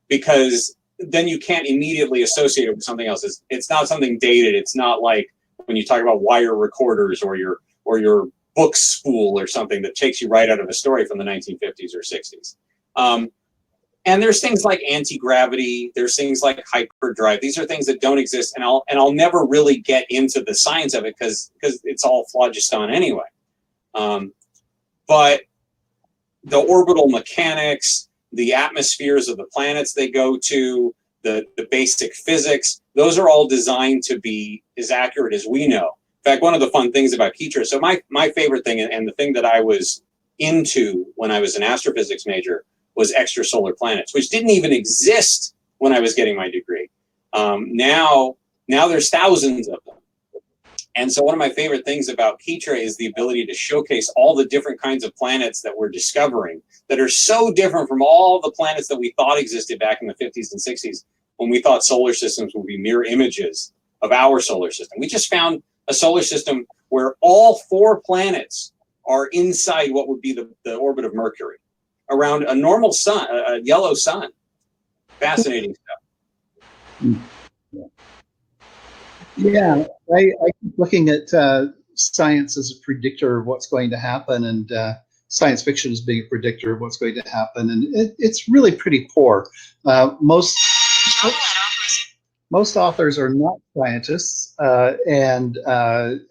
because then you can't immediately associate it with something else. It's not something dated. It's not like when you talk about wire recorders or your book spool or something that takes you right out of a story from the 1950s or 60s. And there's things like anti-gravity. There's things like hyperdrive. These are things that don't exist, and I'll never really get into the science of it because it's all phlogiston anyway. But the orbital mechanics, the atmospheres of the planets they go to, the basic physics, those are all designed to be as accurate as we know. In fact, one of the fun things about Kitra, so my favorite thing, and the thing that I was into when I was an astrophysics major, was extrasolar planets, which didn't even exist when I was getting my degree. Now there's thousands of them. And so one of my favorite things about Kitra is the ability to showcase all the different kinds of planets that we're discovering that are so different from all the planets that we thought existed back in the 50s and 60s, when we thought solar systems would be mirror images of our solar system. We just found a solar system where all 4 planets are inside what would be the orbit of Mercury, around a normal sun, a yellow sun. Fascinating stuff. Yeah, I keep looking at science as a predictor of what's going to happen, and science fiction as being a predictor of what's going to happen, and it's really pretty poor. Most authors are not scientists, and don't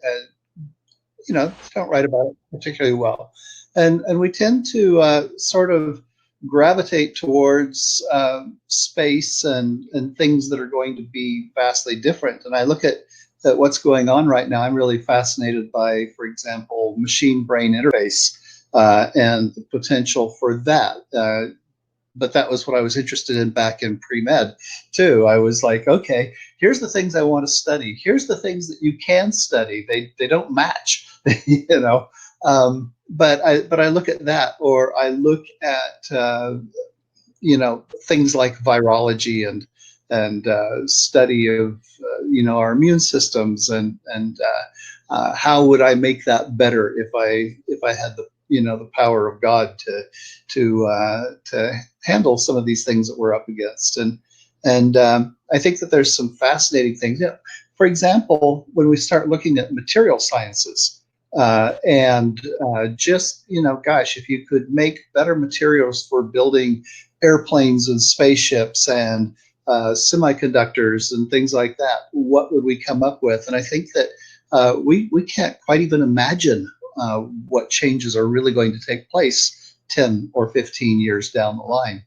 write about it particularly well, and we tend to sort of gravitate towards space and things that are going to be vastly different. And I look at what's going on right now. I'm really fascinated by, for example, machine-brain interface and the potential for that. but that was what I was interested in back in pre-med too. I was like, okay, here's the things I want to study. Here's the things that you can study. They don't match, you know. But I look at that, or I look at you know, things like virology and study of our immune systems, and how would I make that better if I had the the power of God to handle some of these things that we're up against. And I think that there's some fascinating things. Yeah, for example, when we start looking at material sciences, and just gosh, if you could make better materials for building airplanes and spaceships and semiconductors and things like that, what would we come up with? And I think that we can't quite even imagine what changes are really going to take place 10 or 15 years down the line.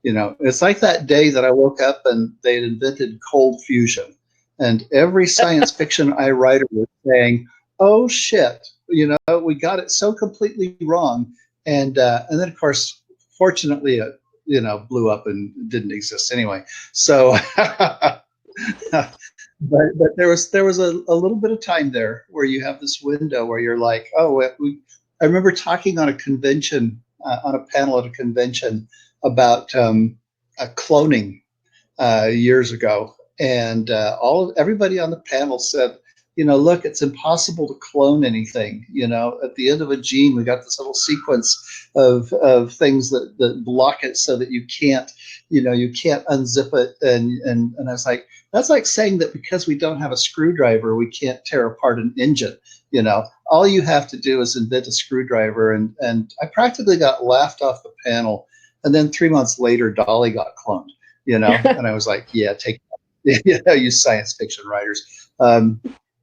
It's like that day that I woke up and they had invented cold fusion, and every science fiction writer was saying, "Oh shit, we got it so completely wrong." And then of course, fortunately, it blew up and didn't exist anyway. So, but there was a little bit of time there where you have this window where you're like, oh, I remember talking on a convention, on a panel at a convention about cloning years ago, and everybody on the panel said, look, it's impossible to clone anything. At the end of a gene, we got this little sequence of things that block it so that you can't unzip it. And I was like, that's like saying that because we don't have a screwdriver, we can't tear apart an engine. All you have to do is invent a screwdriver. And I practically got laughed off the panel. And then 3 months later, Dolly got cloned, and I was like, yeah, take that. You science fiction writers.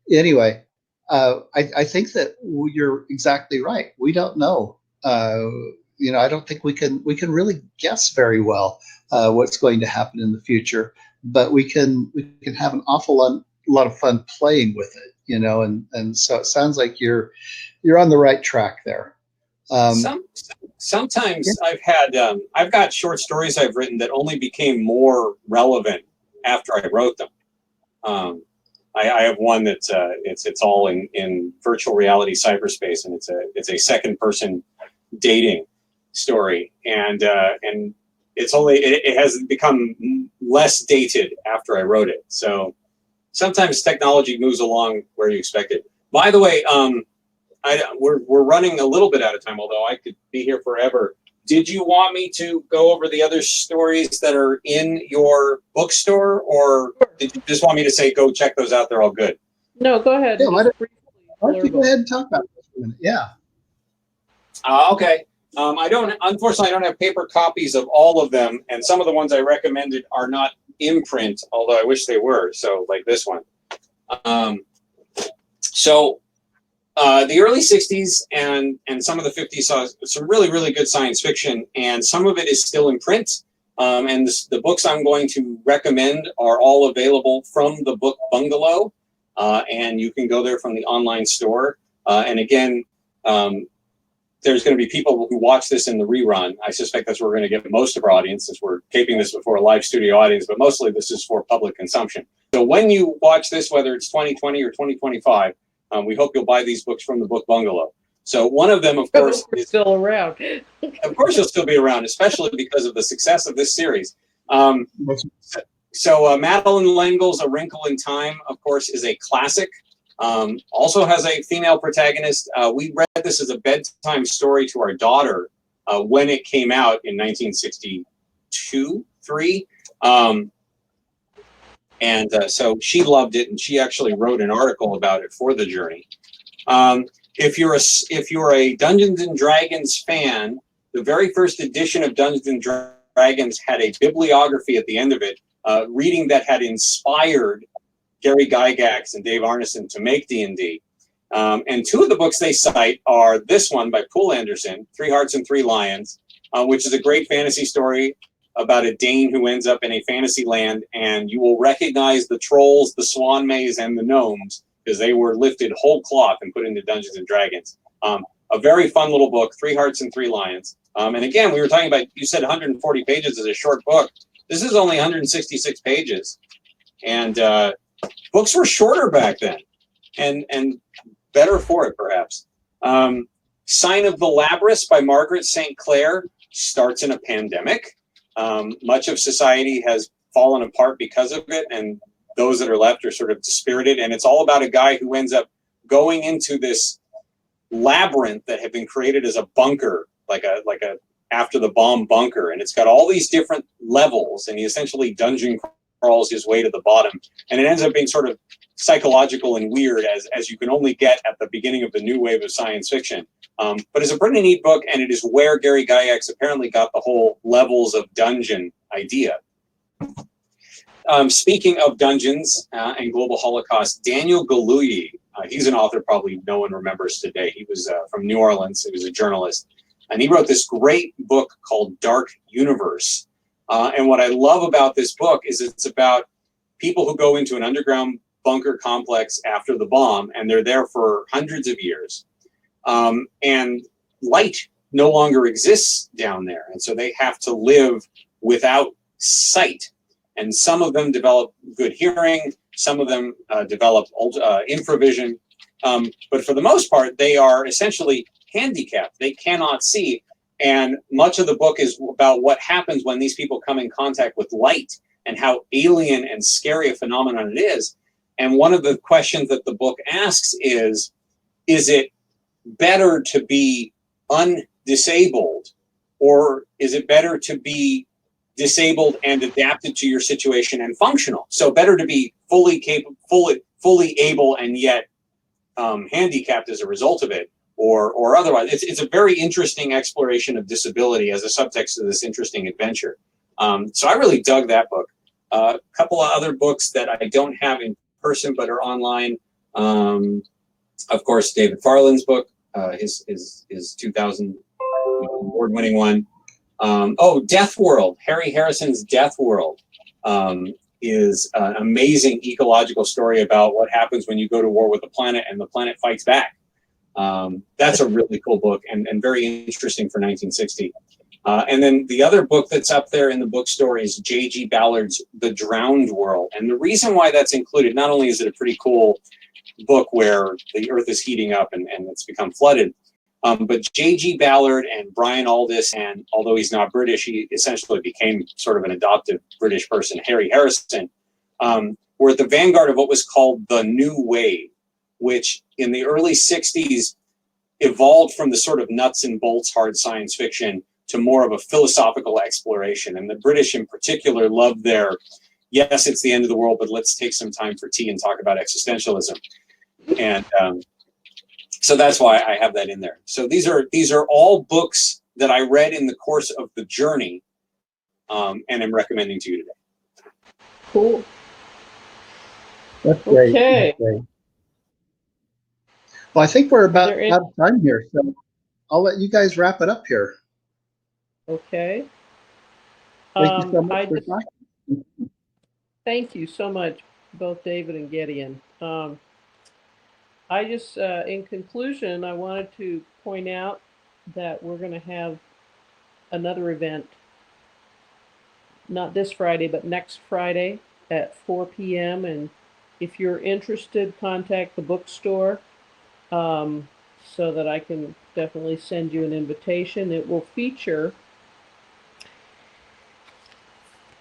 Anyway, I think that you're exactly right. We don't know. I don't think we can really guess very well what's going to happen in the future, but we can have an awful lot of fun playing with it, and so it sounds like you're on the right track there. Sometimes I've got short stories I've written that only became more relevant after I wrote them. I have one that's it's all in virtual reality cyberspace, and it's a second person dating story, and it has become less dated after I wrote it. So sometimes technology moves along where you expect it. By the way, we're running a little bit out of time, although I could be here forever. Did you want me to go over the other stories that are in your bookstore, or did you just want me to say go check those out? They're all good. No, go ahead. Yeah, why don't you go ahead and talk about this for a minute? Yeah. Okay. Unfortunately, I don't have paper copies of all of them, and some of the ones I recommended are not in print, although I wish they were. So, like this one. The early 60s and some of the 50s saw some really, really good science fiction, and some of it is still in print. And the books I'm going to recommend are all available from the book Bungalow, and you can go there from the online store. And again, there's going to be people who watch this in the rerun. I suspect that's where we're going to get most of our audience, since we're taping this before a live studio audience, but mostly this is for public consumption. So when you watch this, whether it's 2020 or 2025, we hope you'll buy these books from the book Bungalow. So one of them, of course, is still around. Of course, you'll still be around, especially because of the success of this series. So Madeleine L'Engle's A Wrinkle in Time, of course, is a classic. Also has a female protagonist. We read this as a bedtime story to our daughter when it came out in 1962, 3. So she loved it, and she actually wrote an article about it for the Journey. If you're a Dungeons and Dragons fan, the very first edition of Dungeons and Dragons had a bibliography at the end of it, reading that had inspired Gary Gygax and Dave Arneson to make D&D. And two of the books they cite are this one by Poul Anderson, 3 Hearts and 3 Lions, which is a great fantasy story about a Dane who ends up in a fantasy land, and you will recognize the trolls, the swan maze, and the gnomes, because they were lifted whole cloth and put into Dungeons and Dragons. A very fun little book, 3 Hearts and 3 Lions. And again, we were talking about, you said 140 pages is a short book. This is only 166 pages. And books were shorter back then, and better for it, perhaps. Sign of the Labrys by Margaret St. Clair starts in a pandemic. Much of society has fallen apart because of it, and those that are left are sort of dispirited. And it's all about a guy who ends up going into this labyrinth that had been created as a bunker, like a after the bomb bunker, and it's got all these different levels, and he essentially dungeon crawls his way to the bottom, and it ends up being sort of psychological and weird as you can only get at the beginning of the new wave of science fiction. But it's a pretty neat book, and it is where Gary Gygax apparently got the whole levels of dungeon idea. Speaking of dungeons and global holocaust, Daniel Galouye, he's an author probably no one remembers today. He was from New Orleans. He was a journalist. And he wrote this great book called Dark Universe. And what I love about this book is it's about people who go into an underground bunker complex after the bomb, and they're there for hundreds of years. And light no longer exists down there. And so they have to live without sight. And some of them develop good hearing. Some of them develop infravision. But for the most part, they are essentially handicapped. They cannot see. And much of the book is about what happens when these people come in contact with light and how alien and scary a phenomenon it is. And one of the questions that the book asks is it better to be undisabled, or is it better to be disabled and adapted to your situation and functional? So better to be fully capable, fully able, and yet handicapped as a result of it, or otherwise. It's a very interesting exploration of disability as a subtext to this interesting adventure. So I really dug that book. A couple of other books that I don't have in person but are online. Of course, David Farland's book, his 2000 award-winning one. Death World. Harry Harrison's Death World is an amazing ecological story about what happens when you go to war with the planet and the planet fights back. That's a really cool book and very interesting for 1960. And then the other book that's up there in the bookstore is J.G. Ballard's The Drowned World. And the reason why that's included, not only is it a pretty cool book where the earth is heating up and it's become flooded, but J.G. Ballard and Brian Aldiss, and although he's not British, he essentially became sort of an adoptive British person, Harry Harrison, were at the vanguard of what was called the New Wave, which in the early 60s evolved from the sort of nuts and bolts hard science fiction to more of a philosophical exploration. And the British in particular loved their, yes, it's the end of the world, but let's take some time for tea and talk about existentialism. And so that's why I have that in there. So these are all books that I read in the course of the journey, and I'm recommending to you today. Cool. That's great. Okay. That's great. Well, I think we're about Are there out of time here, so I'll let you guys wrap it up here. Okay. Thank you so much for talking. Thank you so much, both David and Gideon. I just, in conclusion, I wanted to point out that we're going to have another event, not this Friday, but next Friday at 4 p.m. And if you're interested, contact the bookstore so that I can definitely send you an invitation. It will feature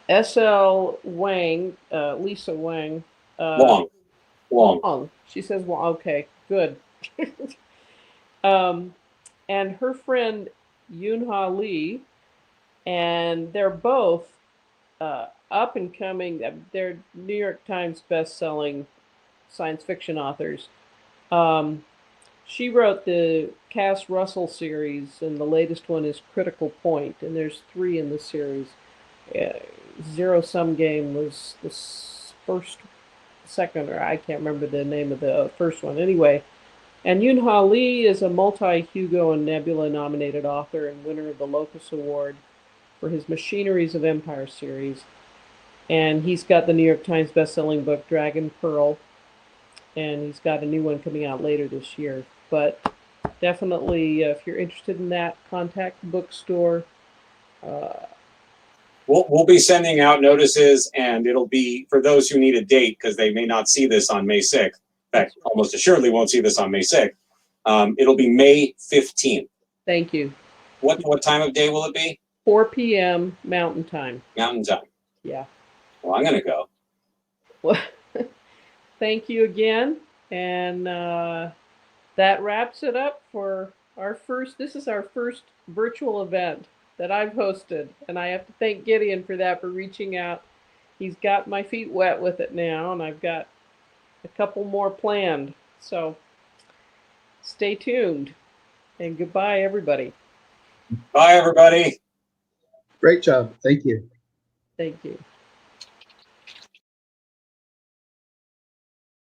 S.L. Wang, Lisa Wang. Long. She says, well, okay, good. And her friend Yoon-Ha Lee, and they're both up and coming. They're New York Times best-selling science fiction authors. She wrote the Cass Russell series, and the latest one is Critical Point, and there's 3 in the series. Zero Sum Game was the first, second, or I can't remember the name of the first one. Anyway, and Yoon-Ha Lee is a multi-Hugo and Nebula nominated author and winner of the Locus Award for his Machineries of Empire series. And he's got the New York Times best-selling book Dragon Pearl, and he's got a new one coming out later this year. But definitely, if you're interested in that, contact the bookstore. We'll be sending out notices, and it'll be for those who need a date because they may not see this on May 6th. In fact, almost assuredly won't see this on May 6th. It'll be May 15th. Thank you. What time of day will it be? 4 p.m. Mountain Time. Mountain time. Yeah. Well, I'm going to go. Well, thank you again. And that wraps it up for our first, this is our first virtual event that I've hosted. And I have to thank Gideon for that, for reaching out. He's got my feet wet with it now, and I've got a couple more planned. So stay tuned. And goodbye, everybody. Bye, everybody. Great job. Thank you. Thank you.